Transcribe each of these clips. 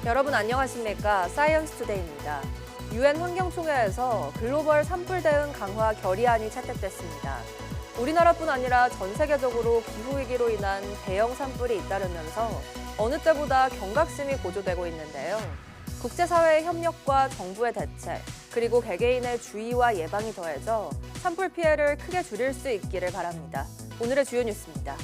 여러분 안녕하십니까? 사이언스 투데이입니다. 유엔 환경총회에서 글로벌 산불 대응 강화 결의안이 채택됐습니다. 우리나라뿐 아니라 전 세계적으로 기후위기로 인한 대형 산불이 잇따르면서 어느 때보다 경각심이 고조되고 있는데요. 국제사회의 협력과 정부의 대책, 그리고 개개인의 주의와 예방이 더해져 산불 피해를 크게 줄일 수 있기를 바랍니다. 오늘의 주요 뉴스입니다.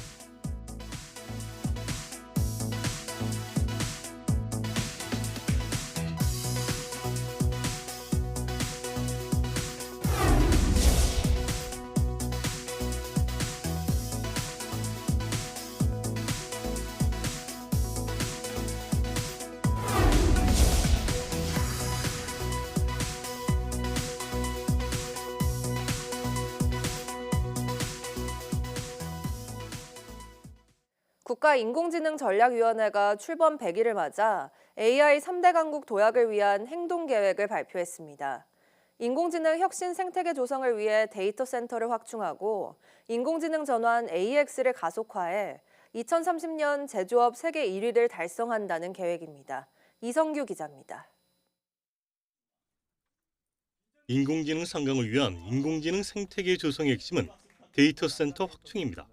국가인공지능전략위원회가 출범 100일을 맞아 AI 3대 강국 도약을 위한 행동계획을 발표했습니다. 인공지능 혁신 생태계 조성을 위해 데이터 센터를 확충하고 인공지능 전환 AX를 가속화해 2030년 제조업 세계 1위를 달성한다는 계획입니다. 이성규 기자입니다. 인공지능 성장을 위한 인공지능 생태계 조성의 핵심은 데이터 센터 확충입니다.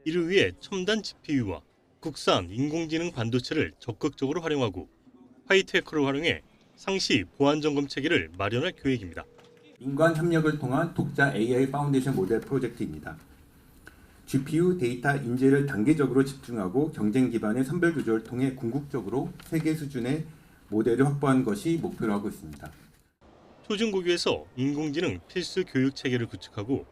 이를 위해 첨단 GPU와 국산 인공지능 반도체를 적극적으로 활용하고 화이트해커를 활용해 상시 보안 점검 체계를 마련할 계획입니다. 민관 협력을 통한 독자 AI 파운데이션 모델 프로젝트입니다. GPU 데이터 인재를 단계적으로 집중하고 경쟁 기반의 선별 구조를 통해 궁극적으로 세계 수준의 모델을 확보하는 것이 목표로 하고 있습니다. 초중고교에서 인공지능 필수 교육 체계를 구축하고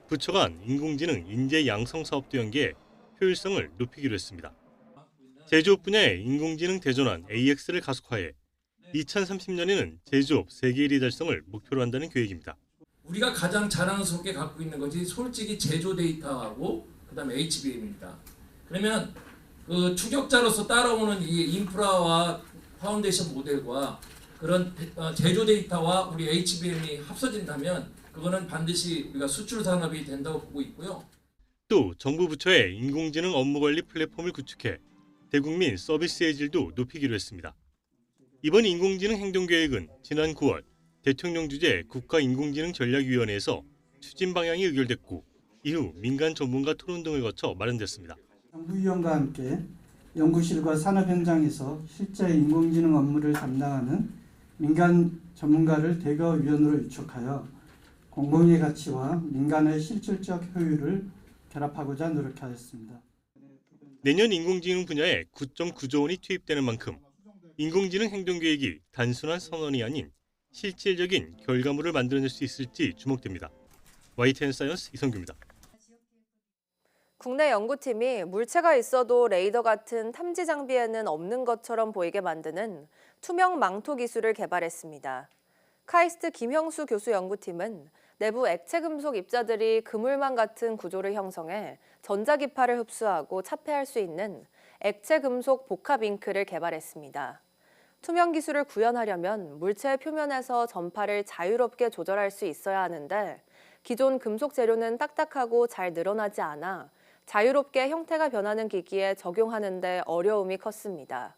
부처 간 인공지능 인재 양성 사업도 연계해 효율성을 높이기로 했습니다. 제조업 분야의 인공지능 대전환 AX를 가속화해 2030년에는 제조업 세계 1위 달성을 목표로 한다는 계획입니다. 우리가 가장 자랑스럽게 갖고 있는 것이 솔직히 제조 데이터하고 그다음에 HBM입니다. 그러면 그 추격자로서 따라오는 이 인프라와 파운데이션 모델과 그런 제조 데이터와 우리 HBM이 합쳐진다면 그거는 반드시 우리가 수출 산업이 된다고 보고 있고요. 또 정부 부처의 인공지능 업무 관리 플랫폼을 구축해 대국민 서비스의 질도 높이기로 했습니다. 이번 인공지능 행동계획은 지난 9월 대통령 주재 국가인공지능전략위원회에서 추진 방향이 의결됐고 이후 민간 전문가 토론 등을 거쳐 마련됐습니다. 정부위원과 함께 연구실과 산업 현장에서 실제 인공지능 업무를 담당하는 민간 전문가를 대거위원으로 유촉하여 공공의 가치와 민간의 실질적 효율을 결합하고자 노력하였습니다. 내년 인공지능 분야에 9.9조 원이 투입되는 만큼 인공지능 행동계획이 단순한 선언이 아닌 실질적인 결과물을 만들어낼 수 있을지 주목됩니다. YTN 사이언스 이성규입니다. 국내 연구팀이 물체가 있어도 레이더 같은 탐지 장비에는 없는 것처럼 보이게 만드는 투명 망토 기술을 개발했습니다. 카이스트 김형수 교수 연구팀은 내부 액체 금속 입자들이 그물망 같은 구조를 형성해 전자기파를 흡수하고 차폐할 수 있는 액체 금속 복합 잉크를 개발했습니다. 투명 기술을 구현하려면 물체의 표면에서 전파를 자유롭게 조절할 수 있어야 하는데 기존 금속 재료는 딱딱하고 잘 늘어나지 않아 자유롭게 형태가 변하는 기기에 적용하는 데 어려움이 컸습니다.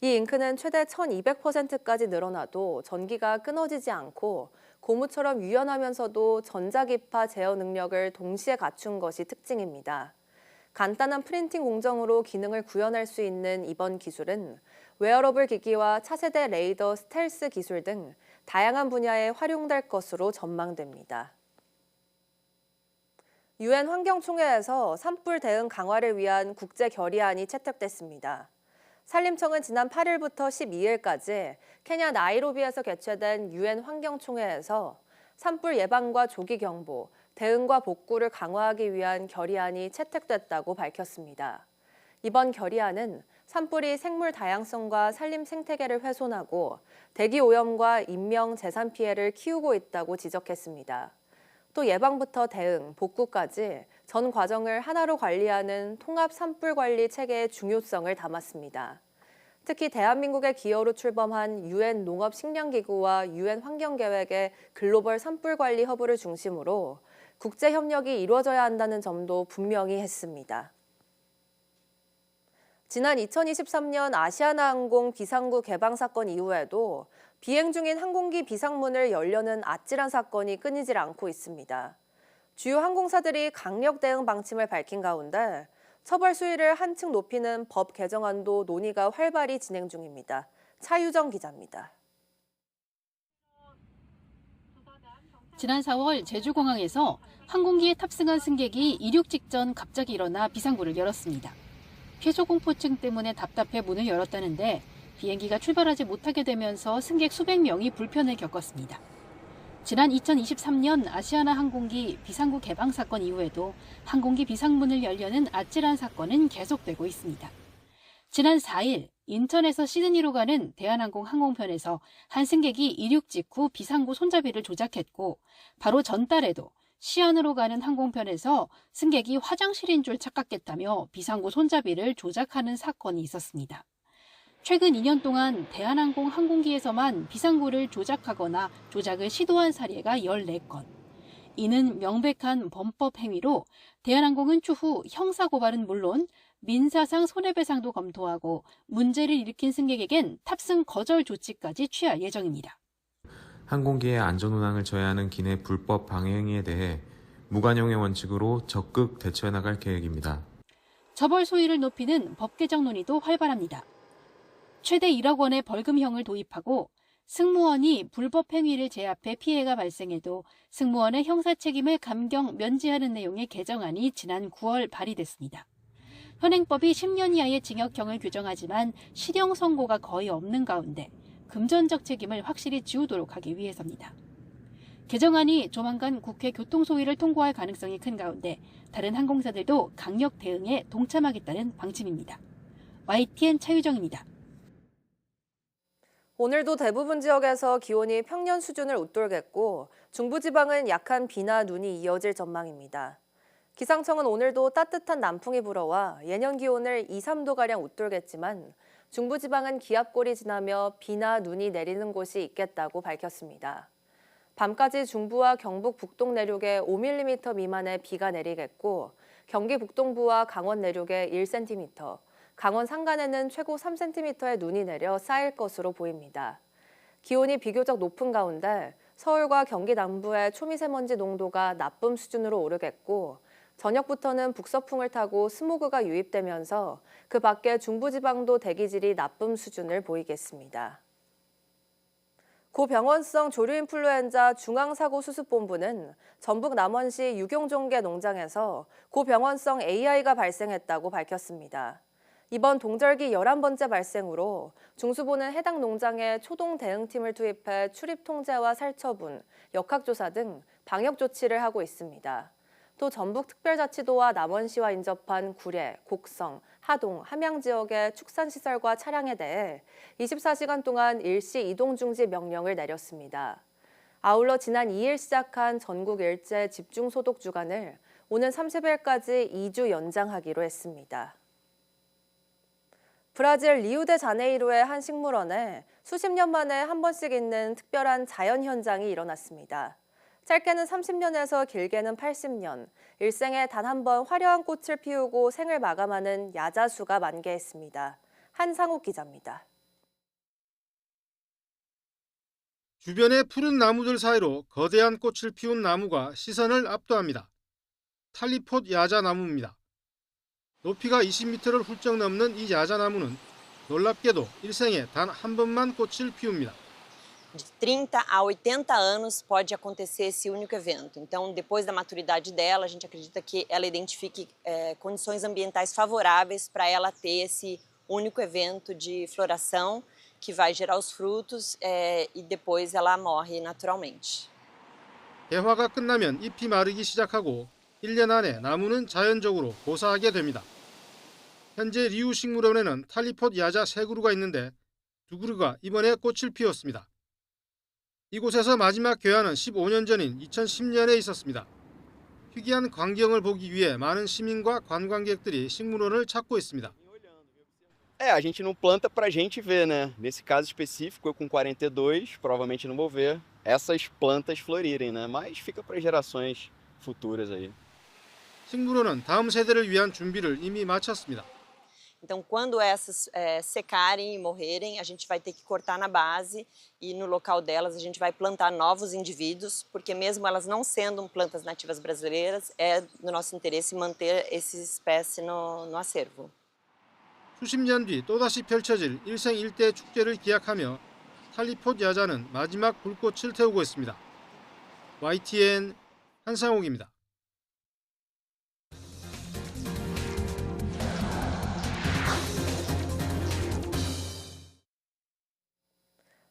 이 잉크는 최대 1200%까지 늘어나도 전기가 끊어지지 않고 고무처럼 유연하면서도 전자기파 제어 능력을 동시에 갖춘 것이 특징입니다. 간단한 프린팅 공정으로 기능을 구현할 수 있는 이번 기술은 웨어러블 기기와 차세대 레이더 스텔스 기술 등 다양한 분야에 활용될 것으로 전망됩니다. 유엔 환경총회에서 산불 대응 강화를 위한 국제 결의안이 채택됐습니다. 산림청은 지난 8일부터 12일까지 케냐 나이로비에서 개최된 유엔 환경총회에서 산불 예방과 조기 경보, 대응과 복구를 강화하기 위한 결의안이 채택됐다고 밝혔습니다. 이번 결의안은 산불이 생물 다양성과 산림 생태계를 훼손하고 대기 오염과 인명 재산 피해를 키우고 있다고 지적했습니다. 또 예방부터 대응, 복구까지 전 과정을 하나로 관리하는 통합 산불 관리 체계의 중요성을 담았습니다. 특히 대한민국의 기여로 출범한 UN 농업식량기구와 UN 환경계획의 글로벌 산불 관리 허브를 중심으로 국제 협력이 이루어져야 한다는 점도 분명히 했습니다. 지난 2023년 아시아나항공 비상구 개방 사건 이후에도 비행 중인 항공기 비상문을 열려는 아찔한 사건이 끊이질 않고 있습니다. 주요 항공사들이 강력 대응 방침을 밝힌 가운데 처벌 수위를 한층 높이는 법 개정안도 논의가 활발히 진행 중입니다. 차유정 기자입니다. 지난 4월 제주공항에서 항공기에 탑승한 승객이 이륙 직전 갑자기 일어나 비상구를 열었습니다. 폐소 공포증 때문에 답답해 문을 열었다는데 비행기가 출발하지 못하게 되면서 승객 수백 명이 불편을 겪었습니다. 지난 2023년 아시아나 항공기 비상구 개방 사건 이후에도 항공기 비상문을 열려는 아찔한 사건은 계속되고 있습니다. 지난 4일 인천에서 시드니로 가는 대한항공 항공편에서 한 승객이 이륙 직후 비상구 손잡이를 조작했고 바로 전달에도 시안으로 가는 항공편에서 승객이 화장실인 줄 착각했다며 비상구 손잡이를 조작하는 사건이 있었습니다. 최근 2년 동안 대한항공 항공기에서만 비상구를 조작하거나 조작을 시도한 사례가 14건. 이는 명백한 범법 행위로 대한항공은 추후 형사고발은 물론 민사상 손해배상도 검토하고 문제를 일으킨 승객에겐 탑승 거절 조치까지 취할 예정입니다. 항공기의 안전운항을 저해하는 기내 불법 방해행위에 대해 무관용의 원칙으로 적극 대처해 나갈 계획입니다. 처벌 소위를 높이는 법 개정 논의도 활발합니다. 최대 1억 원의 벌금형을 도입하고 승무원이 불법 행위를 제압해 피해가 발생해도 승무원의 형사 책임을 감경 면제하는 내용의 개정안이 지난 9월 발의됐습니다. 현행법이 10년 이하의 징역형을 규정하지만 실형 선고가 거의 없는 가운데 금전적 책임을 확실히 지우도록 하기 위해서입니다. 개정안이 조만간 국회 교통소위를 통과할 가능성이 큰 가운데 다른 항공사들도 강력 대응에 동참하겠다는 방침입니다. YTN 차유정입니다. 오늘도 대부분 지역에서 기온이 평년 수준을 웃돌겠고 중부지방은 약한 비나 눈이 이어질 전망입니다. 기상청은 오늘도 따뜻한 남풍이 불어와 예년 기온을 2, 3도가량 웃돌겠지만 중부지방은 기압골이 지나며 비나 눈이 내리는 곳이 있겠다고 밝혔습니다. 밤까지 중부와 경북 북동 내륙에 5mm 미만의 비가 내리겠고 경기 북동부와 강원 내륙에 1cm, 강원 산간에는 최고 3cm의 눈이 내려 쌓일 것으로 보입니다. 기온이 비교적 높은 가운데 서울과 경기 남부의 초미세먼지 농도가 나쁨 수준으로 오르겠고 저녁부터는 북서풍을 타고 스모그가 유입되면서 그 밖에 중부지방도 대기질이 나쁨 수준을 보이겠습니다. 고병원성 조류인플루엔자 중앙사고수습본부는 전북 남원시 유경종계 농장에서 고병원성 AI가 발생했다고 밝혔습니다. 이번 동절기 11번째 발생으로 중수부는 해당 농장에 초동 대응팀을 투입해 출입 통제와 살처분, 역학조사 등 방역 조치를 하고 있습니다. 또 전북특별자치도와 남원시와 인접한 구례, 곡성, 하동, 함양 지역의 축산시설과 차량에 대해 24시간 동안 일시 이동 중지 명령을 내렸습니다. 아울러 지난 2일 시작한 전국 일제 집중소독 주간을 오는 30일까지 2주 연장하기로 했습니다. 브라질 리우데자네이루의 한 식물원에 수십 년 만에 한 번씩 있는 특별한 자연 현장이 일어났습니다. 짧게는 30년에서 길게는 80년, 일생에 단 한 번 화려한 꽃을 피우고 생을 마감하는 야자수가 만개했습니다. 한상욱 기자입니다. 주변의 푸른 나무들 사이로 거대한 꽃을 피운 나무가 시선을 압도합니다. 탈리폿 야자나무입니다. 높이가 20m를 훌쩍 넘는 이 야자나무는 놀랍게도 일생에 단 한 번만 꽃을 피웁니다. De 30 a 80 anos pode acontecer esse único evento. Então, depois da maturidade dela, a gente acredita que ela identifique condições ambientais favoráveis para ela ter esse único evento de floração que vai gerar os frutos e depois ela morre naturalmente. 개화가 끝나면 잎이 마르기 시작하고 1년 안에 나무는 자연적으로 고사하게 됩니다. 현재 리우 식물원에는 탈리폿 야자 3그루가 있는데 2그루가 이번에 꽃을 피웠습니다. 이곳에서 마지막 개화는 15년 전인 2010년에 있었습니다. 희귀한 광경을 보기 위해 많은 시민과 관광객들이 식물원을 찾고 있습니다. A gente não planta para a gente ver, né? Nesse caso específico, eu com 42, provavelmente não vou ver essas plantas florirem, né? Mas fica para gerações futuras aí. 식물원은 다음 세대를 위한 준비를 이미 마쳤습니다. Então, quando essas secarem e morrerem, a gente vai ter que cortar na base e no local delas a gente vai plantar novos indivíduos, porque mesmo elas não sendo plantas nativas brasileiras, é do nosso interesse manter essa espécie no acervo. 수십 년 뒤 또다시 펼쳐질 일생일대 축제를 기약하며 탈리폿 야자는 마지막 불꽃을 태우고 있습니다. YTN 한상욱입니다.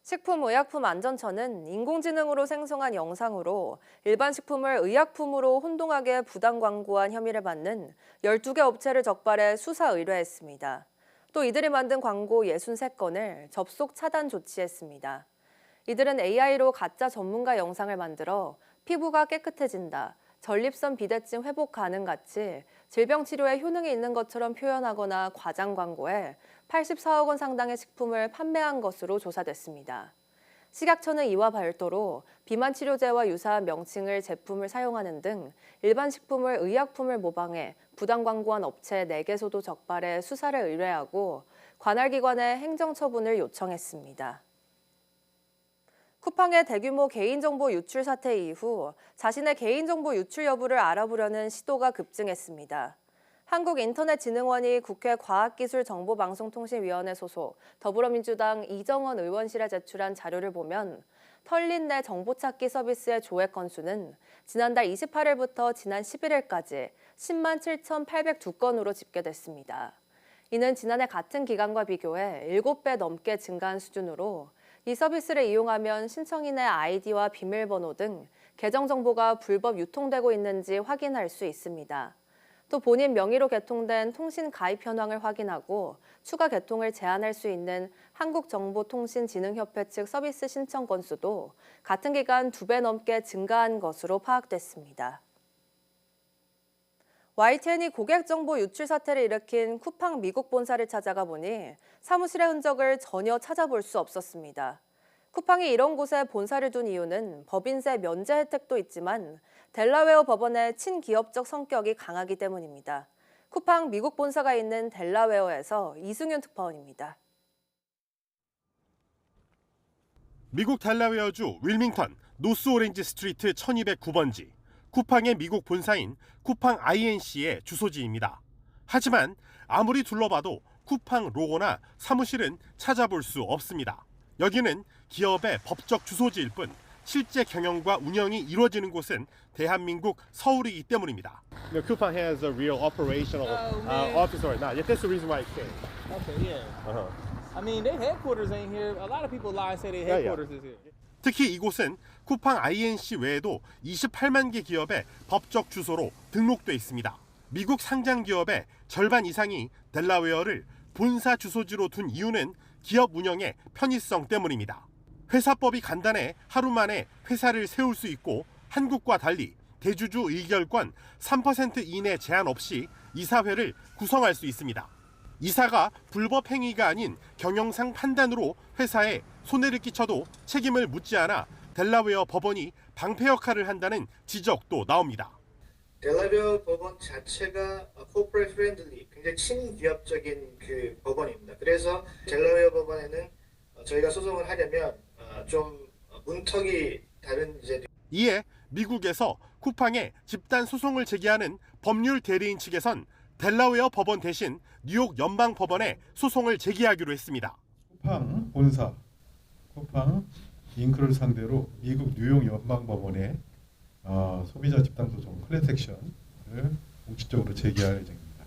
식품의약품안전처는 인공지능으로 생성한 영상으로 일반 식품을 의약품으로 혼동하게 부당 광고한 혐의를 받는 12개 업체를 적발해 수사 의뢰했습니다. 또 이들이 만든 광고 63건을 접속 차단 조치했습니다. 이들은 AI로 가짜 전문가 영상을 만들어 피부가 깨끗해진다, 전립선 비대증 회복 가능 같이 질병 치료에 효능이 있는 것처럼 표현하거나 과장 광고해 84억 원 상당의 식품을 판매한 것으로 조사됐습니다. 식약처는 이와 별도로 비만 치료제와 유사한 명칭을 제품을 사용하는 등 일반 식품을 의약품을 모방해 부당 광고한 업체 4개소도 적발해 수사를 의뢰하고 관할 기관에 행정처분을 요청했습니다. 쿠팡의 대규모 개인정보 유출 사태 이후 자신의 개인정보 유출 여부를 알아보려는 시도가 급증했습니다. 한국인터넷진흥원이 국회 과학기술정보방송통신위원회 소속 더불어민주당 이정원 의원실에 제출한 자료를 보면 털린 내 정보찾기 서비스의 조회 건수는 지난달 28일부터 지난 11일까지 10만 7,802건으로 집계됐습니다. 이는 지난해 같은 기간과 비교해 7배 넘게 증가한 수준으로 이 서비스를 이용하면 신청인의 아이디와 비밀번호 등 계정 정보가 불법 유통되고 있는지 확인할 수 있습니다. 또 본인 명의로 개통된 통신 가입 현황을 확인하고 추가 개통을 제한할 수 있는 한국정보통신진흥협회 측 서비스 신청 건수도 같은 기간 2배 넘게 증가한 것으로 파악됐습니다. YTN이 고객 정보 유출 사태를 일으킨 쿠팡 미국 본사를 찾아가 보니 사무실의 흔적을 전혀 찾아볼 수 없었습니다. 쿠팡이 이런 곳에 본사를 둔 이유는 법인세 면제 혜택도 있지만 델라웨어 법원의 친기업적 성격이 강하기 때문입니다. 쿠팡 미국 본사가 있는 델라웨어에서 이승윤 특파원입니다. 미국 델라웨어주 윌밍턴 노스 오렌지 스트리트 1209번지 쿠팡의 미국 본사인 쿠팡 INC의 주소지입니다. 하지만 아무리 둘러봐도 쿠팡 로고나 사무실은 찾아볼 수 없습니다. 여기는 기업의 법적 주소지일 뿐 실제 경영과 운영이 이루어지는 곳은 대한민국 서울이기 때문입니다. No, Coupang has a real operational office or not. That's the reason why it came. Okay, yeah. I mean, their headquarters ain't here. A lot of people lie and say their headquarters is here. 특히 이곳은 쿠팡 INC 외에도 28만 개 기업의 법적 주소로 등록돼 있습니다. 미국 상장 기업의 절반 이상이 델라웨어를 본사 주소지로 둔 이유는 기업 운영의 편의성 때문입니다. 회사법이 간단해 하루 만에 회사를 세울 수 있고 한국과 달리 대주주 의결권 3% 이내 제한 없이 이사회를 구성할 수 있습니다. 이사가 불법 행위가 아닌 경영상 판단으로 회사에 손해를 끼쳐도 책임을 묻지 않아 델라웨어 법원이 방패 역할을 한다는 지적도 나옵니다. 델라웨어 법원 자체가 코퍼레이트 프렌들리, 굉장히 친기업적인 그 법원입니다. 그래서 델라웨어 법원에는 저희가 소송을 하려면 좀 문턱이 다른 이에 미국에서 쿠팡에 집단 소송을 제기하는 법률 대리인 측에선 델라웨어 법원 대신 뉴욕 연방 법원에 소송을 제기하기로 했습니다. 쿠팡 본사, 쿠팡 잉크를 상대로 미국 뉴욕 연방 법원에 소비자 집단 소송 클래스 액션을 공식적으로 제기할 예정입니다.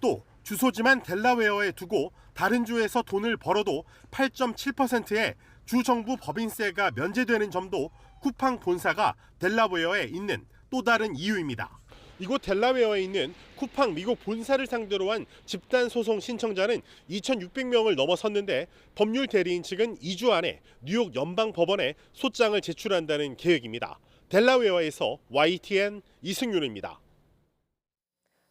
또 주소지만 델라웨어에 두고 다른 주에서 돈을 벌어도 8.7%의 주정부 법인세가 면제되는 점도 쿠팡 본사가 델라웨어에 있는 또 다른 이유입니다. 이곳 델라웨어에 있는 쿠팡 미국 본사를 상대로 한 집단 소송 신청자는 2,600명을 넘어섰는데 법률 대리인 측은 2주 안에 뉴욕 연방 법원에 소장을 제출한다는 계획입니다. 델라웨어에서 YTN 이승윤입니다.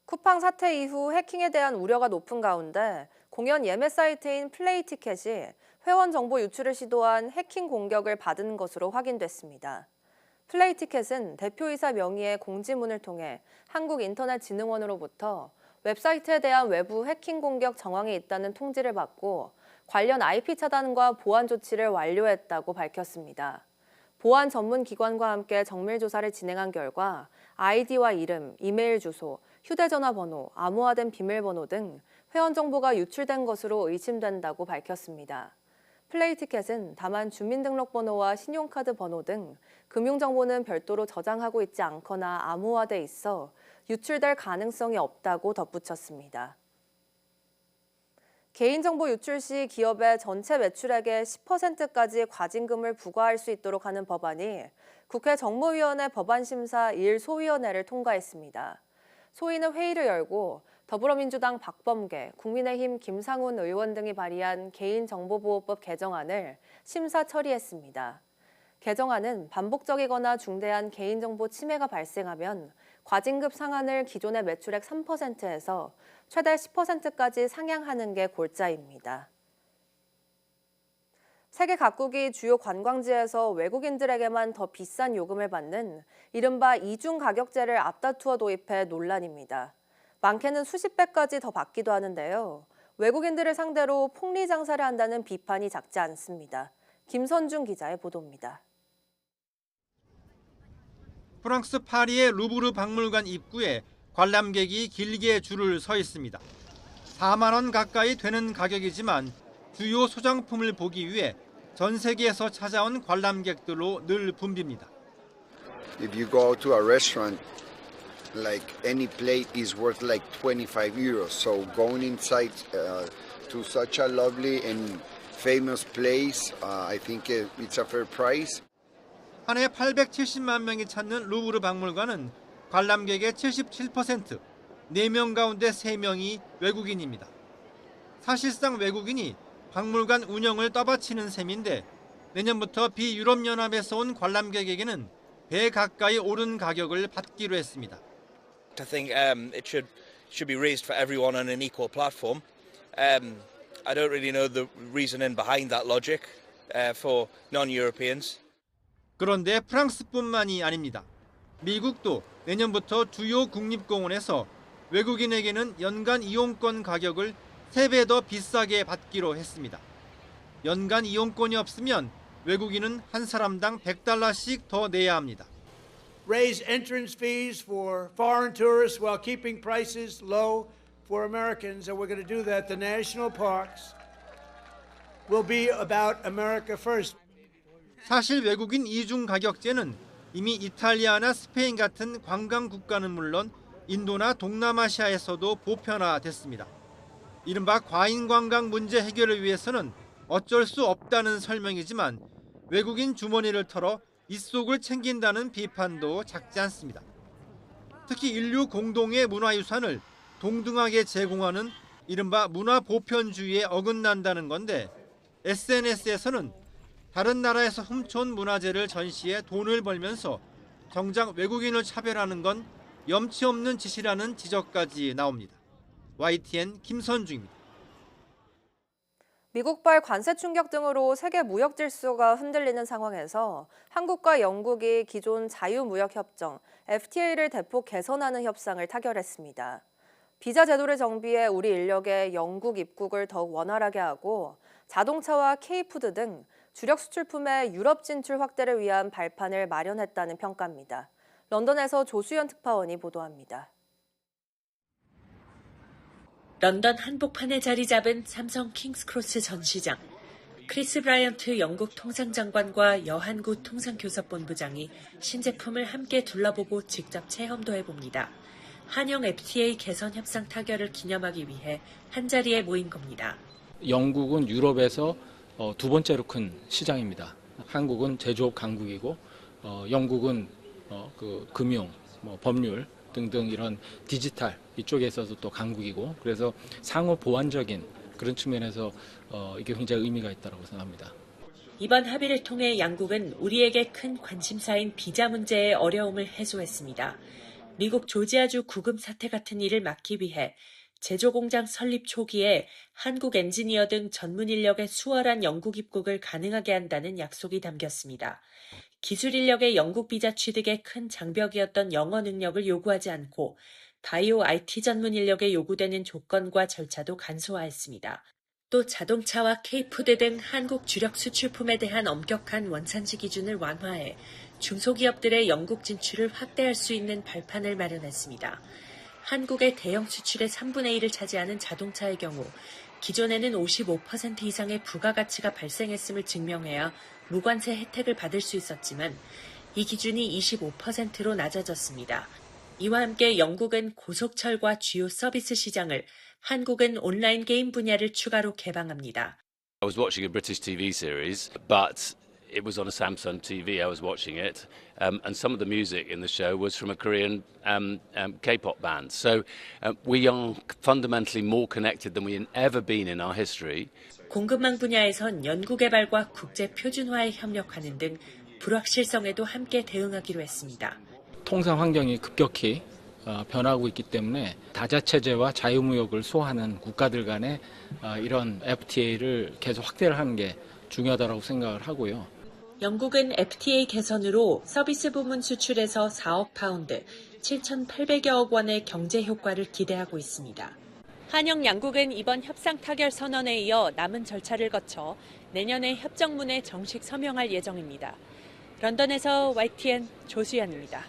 쿠팡 사태 이후 해킹에 대한 우려가 높은 가운데 공연 예매 사이트인 플레이티켓이 회원 정보 유출을 시도한 해킹 공격을 받은 것으로 확인됐습니다. 플레이티켓은 대표이사 명의의 공지문을 통해 한국인터넷진흥원으로부터 웹사이트에 대한 외부 해킹 공격 정황이 있다는 통지를 받고 관련 IP 차단과 보안 조치를 완료했다고 밝혔습니다. 보안 전문 기관과 함께 정밀 조사를 진행한 결과 아이디와 이름, 이메일 주소, 휴대전화 번호, 암호화된 비밀번호 등 회원 정보가 유출된 것으로 의심된다고 밝혔습니다. 플레이티켓은 다만 주민등록번호와 신용카드 번호 등 금융정보는 별도로 저장하고 있지 않거나 암호화돼 있어 유출될 가능성이 없다고 덧붙였습니다. 개인정보 유출 시 기업의 전체 매출액의 10%까지 과징금을 부과할 수 있도록 하는 법안이 국회 정무위원회 법안심사 1소위원회를 통과했습니다. 소위는 회의를 열고 더불어민주당 박범계, 국민의힘 김상훈 의원 등이 발의한 개인정보보호법 개정안을 심사 처리했습니다. 개정안은 반복적이거나 중대한 개인정보 침해가 발생하면 과징금 상한을 기존의 매출액 3%에서 최대 10%까지 상향하는 게 골자입니다. 세계 각국이 주요 관광지에서 외국인들에게만 더 비싼 요금을 받는 이른바 이중 가격제를 앞다투어 도입해 논란입니다. 많게는 수십 배까지 더 받기도 하는데요. 외국인들을 상대로 폭리 장사를 한다는 비판이 작지 않습니다. 김선중 기자의 보도입니다. 프랑스 파리의 루브르 박물관 입구에 관람객이 길게 줄을 서 있습니다. 4만 원 가까이 되는 가격이지만 주요 소장품을 보기 위해 전 세계에서 찾아온 관람객들로 늘 붐빕니다. If you go to a restaurant, like any plate is worth like 25 euros. So going inside to such a lovely and famous place, I think it's a fair price. 한 해 870만 명이 찾는 루브르 박물관은 관람객의 77%, 4명 가운데 3명이 외국인입니다. 사실상 외국인이 박물관 운영을 떠받치는 셈인데 내년부터 비유럽연합에서 온 관람객에게는 배 가까이 오른 가격을 받기로 했습니다. I think it should be raised for everyone on an equal platform. I don't really know the reasoning behind that logic for non-Europeans. 그런데 프랑스뿐만이 아닙니다. 미국도 내년부터 주요 국립공원에서 외국인에게는 연간 이용권 가격을 3배 더 비싸게 받기로 했습니다. 연간 이용권이 없으면 외국인은 한 사람당 $100씩 더 내야 합니다. Raise entrance fees for foreign tourists while keeping prices low for Americans, and we're going to do that. The national parks will be about America first. 사실 외국인 이중 가격제는 이미 이탈리아나 스페인 같은 관광 국가는 물론 인도나 동남아시아에서도 보편화됐습니다. 이른바 과잉 관광 문제 해결을 위해서는 어쩔 수 없다는 설명이지만 외국인 주머니를 털어 입속을 챙긴다는 비판도 작지 않습니다. 특히 인류 공동의 문화유산을 동등하게 제공하는 이른바 문화 보편주의에 어긋난다는 건데 SNS에서는 다른 나라에서 훔쳐온 문화재를 전시해 돈을 벌면서 정작 외국인을 차별하는 건 염치 없는 짓이라는 지적까지 나옵니다. YTN 김선중입니다. 미국발 관세 충격 등으로 세계 무역 질서가 흔들리는 상황에서 한국과 영국이 기존 자유무역협정 FTA를 대폭 개선하는 협상을 타결했습니다. 비자 제도를 정비해 우리 인력의 영국 입국을 더욱 원활하게 하고 자동차와 K푸드 등 주력 수출품의 유럽 진출 확대를 위한 발판을 마련했다는 평가입니다. 런던에서 조수연 특파원이 보도합니다. 런던 한복판에 자리 잡은 삼성 킹스크로스 전시장. 크리스 브라이언트 영국 통상장관과 여한구 통상교섭본부장이 신제품을 함께 둘러보고 직접 체험도 해봅니다. 한영 FTA 개선 협상 타결을 기념하기 위해 한자리에 모인 겁니다. 영국은 유럽에서 두 번째로 큰 시장입니다. 한국은 제조업 강국이고 영국은 그 금융, 법률 등등 이런 디지털 이쪽에 있어서 또 강국이고 그래서 상호 보완적인 그런 측면에서 이게 굉장히 의미가 있다고 생각합니다. 이번 합의를 통해 양국은 우리에게 큰 관심사인 비자 문제의 어려움을 해소했습니다. 미국 조지아주 구금 사태 같은 일을 막기 위해 제조 공장 설립 초기에 한국 엔지니어 등 전문 인력의 수월한 영국 입국을 가능하게 한다는 약속이 담겼습니다. 기술 인력의 영국 비자 취득에 큰 장벽이었던 영어 능력을 요구하지 않고 바이오 IT 전문 인력에 요구되는 조건과 절차도 간소화했습니다. 또 자동차와 K푸드 등 한국 주력 수출품에 대한 엄격한 원산지 기준을 완화해 중소기업들의 영국 진출을 확대할 수 있는 발판을 마련했습니다. 한국의 대형 수출의 3분의 1을 차지하는 자동차의 경우 기존에는 55% 이상의 부가가치가 발생했음을 증명해야 무관세 혜택을 받을 수 있었지만 이 기준이 25%로 낮아졌습니다. 이와 함께 영국은 고속철과 주요 서비스 시장을, 한국은 온라인 게임 분야를 추가로 개방합니다. I was watching a British TV series, but it was on a Samsung TV. I was watching it, and some of the music in the show was from a Korean K-pop band. So we are fundamentally more connected than we've ever been in our history. 공급망 분야에선 연구개발과 국제 표준화에 협력하는 등 불확실성에도 함께 대응하기로 했습니다. 통상 환경이 급격히 변하고 있기 때문에 다자체제와 자유무역을 수호하는 국가들 간의 이런 FTA를 계속 확대를 하는 게 중요하다고 생각을 하고요. 영국은 FTA 개선으로 서비스 부문 수출에서 4억 파운드, 7,800여억 원의 경제 효과를 기대하고 있습니다. 한영 양국은 이번 협상 타결 선언에 이어 남은 절차를 거쳐 내년에 협정문에 정식 서명할 예정입니다. 런던에서 YTN 조수연입니다.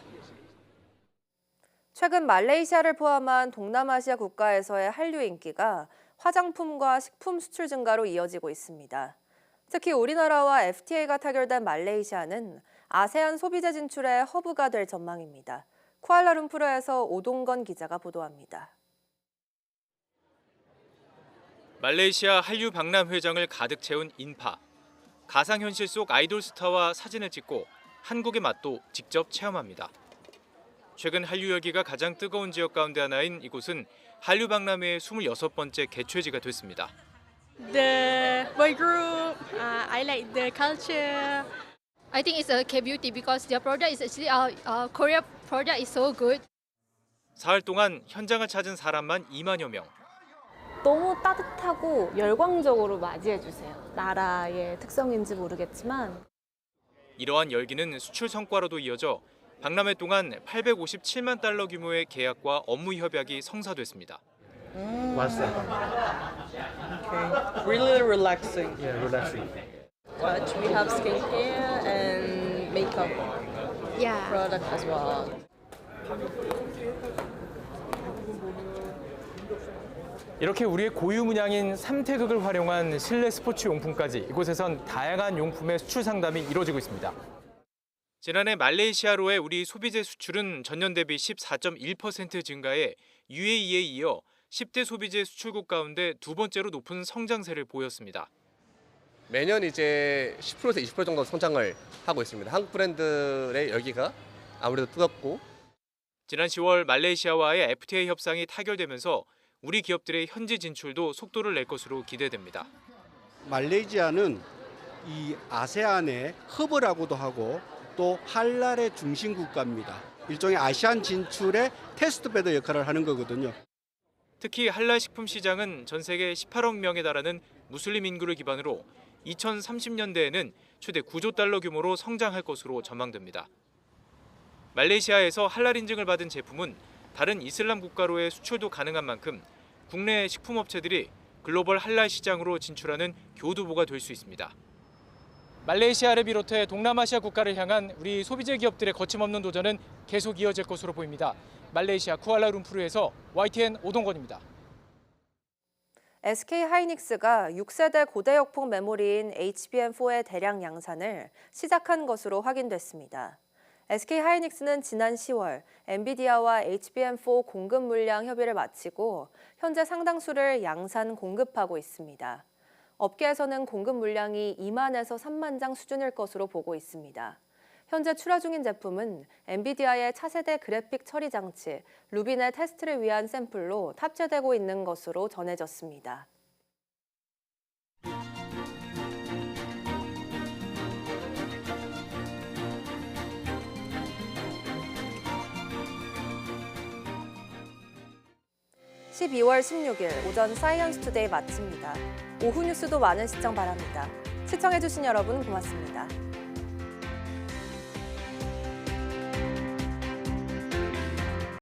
최근 말레이시아를 포함한 동남아시아 국가에서의 한류 인기가 화장품과 식품 수출 증가로 이어지고 있습니다. 특히 우리나라와 FTA가 타결된 말레이시아는 아세안 소비재 진출의 허브가 될 전망입니다. 쿠알라룸푸르에서 오동건 기자가 보도합니다. 말레이시아 한류 박람 회장을 가득 채운 인파. 가상현실 속 아이돌 스타와 사진을 찍고 한국의 맛도 직접 체험합니다. 최근 한류 열기가 가장 뜨거운 지역 가운데 하나인 이곳은 한류 박람회의 26번째 개최지가 됐습니다. The boy group, I like the culture. I think it's a K-beauty because their product is actually our Korea product is so good. 사흘 동안 현장을 찾은 사람만 2만여 명. 너무 따뜻하고 열광적으로 맞이해 주세요. 나라의 특성인지 모르겠지만 이러한 열기는 수출 성과로도 이어져 박람회 동안 857만 달러 규모의 계약과 업무 협약이 성사됐습니다. What's that? Okay. Really relaxing. Yeah, relaxing. touch. We have skincare and makeup product as well. 이렇게 우리의 고유 문양인 삼태극을 활용한 실내 스포츠 용품까지 이곳에선 다양한 용품의 수출 상담이 이루어지고 있습니다. 지난해 말레이시아로의 우리 소비재 수출은 전년 대비 14.1% 증가해 UAE에 이어 10대 소비재 수출국 가운데 두 번째로 높은 성장세를 보였습니다. 매년 이제 10%에서 20% 정도 성장을 하고 있습니다. 한국 브랜드의 열기가 아무래도 뜨겁고. 지난 10월 말레이시아와의 FTA 협상이 타결되면서 우리 기업들의 현지 진출도 속도를 낼 것으로 기대됩니다. 말레이시아는 이 아세안의 허브라고도 하고 또 할랄의 중심 국가입니다. 일종의 아시안 진출의 테스트베드 역할을 하는 거거든요. 특히 할랄 식품 시장은 전 세계 18억 명에 달하는 무슬림 인구를 기반으로 2030년대에는 최대 9조 달러 규모로 성장할 것으로 전망됩니다. 말레이시아에서 할랄 인증을 받은 제품은 다른 이슬람 국가로의 수출도 가능한 만큼 국내 식품업체들이 글로벌 할랄 시장으로 진출하는 교두보가 될 수 있습니다. 말레이시아를 비롯해 동남아시아 국가를 향한 우리 소비재 기업들의 거침없는 도전은 계속 이어질 것으로 보입니다. 말레이시아 쿠알라룸푸르에서 YTN 오동건입니다. SK하이닉스가 6세대 고대역폭 메모리인 HBM4의 대량 양산을 시작한 것으로 확인됐습니다. SK하이닉스는 지난 10월 엔비디아와 HBM4 공급 물량 협의를 마치고 현재 상당수를 양산 공급하고 있습니다. 업계에서는 공급 물량이 2만에서 3만 장 수준일 것으로 보고 있습니다. 현재 출하 중인 제품은 엔비디아의 차세대 그래픽 처리 장치 루빈의 테스트를 위한 샘플로 탑재되고 있는 것으로 전해졌습니다. 12월 16일 오전 사이언스 투데이 마칩니다. 오후 뉴스도 많은 시청 바랍니다. 시청해주신 여러분 고맙습니다.